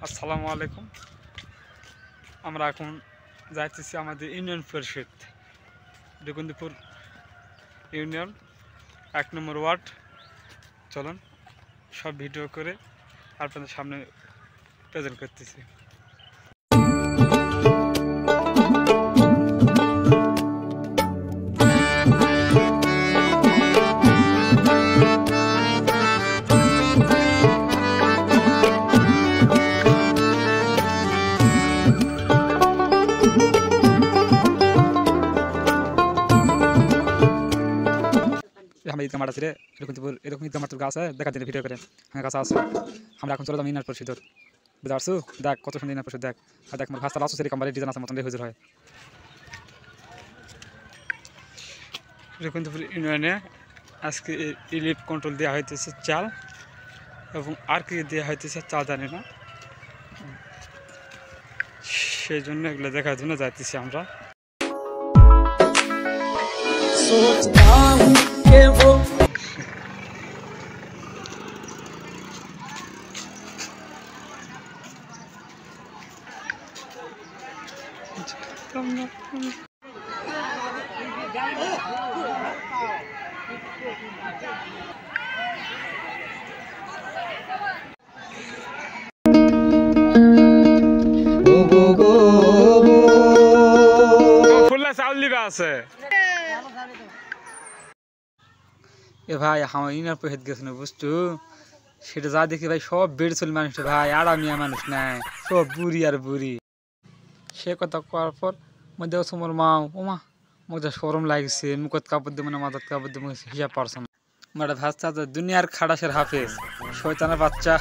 আসসালামু আলাইকুম। আমরা এখন যাইতেছি আমাদের ইউনিয়ন পরিষদ দুকুন্দপুর ইউনিয়ন 1 নম্বর ওয়ার্ড। চলুন সব ভিডিও করে আপনাদের সামনে প্রেজেন্ট করতেছি। আমরা ঈদ মাঠ আছে রে, এরকম ঈদ মাঠ গাছ আছে, দেখা দিলে ভিডিও করে। হ্যাঁ গাছ আছে। আমরা এখন চলে যাবো ইউনিয়ন পরিষদ, বুঝতে পারছো? দেখ কত সুন্দর ইউনিয়ন পরিষদ, দেখ আর দেখ আমার ঘাস তালা আছে সেরকম ডিজাইন আছে মতন হুজুর হয়। দুকুন্দপুর ইউনিয়নে আজকে রিলিফ কন্ট্রোল দেওয়া হইতেছে চাল, এবং আর কি দেওয়া হইতেছে চা জানি না, সেই জন্য এগুলো দেখার জন্য যাইতেছি আমরা। চাউল দিবে আছে এ ভাই, আমার ইনার পরিষদ গেছে না বুঝছো, সেটা যা দেখি ভাই সব বেড় চল মানুষ ভাই, আরামিয়া মানুষ নাই, সব বুড়ি আর বুড়ি। সে কথা করার পর মধ্যে তোমার মাও ওমা মধ্যে সরম লাগছে, মুখত কাপড় দেবো না মাথাত কাপড় দেবো হিসাব পারছো না। মারা ভাবছা দুনিয়ার খাড়াসের হাফেজ শয়তানের বাচ্চা।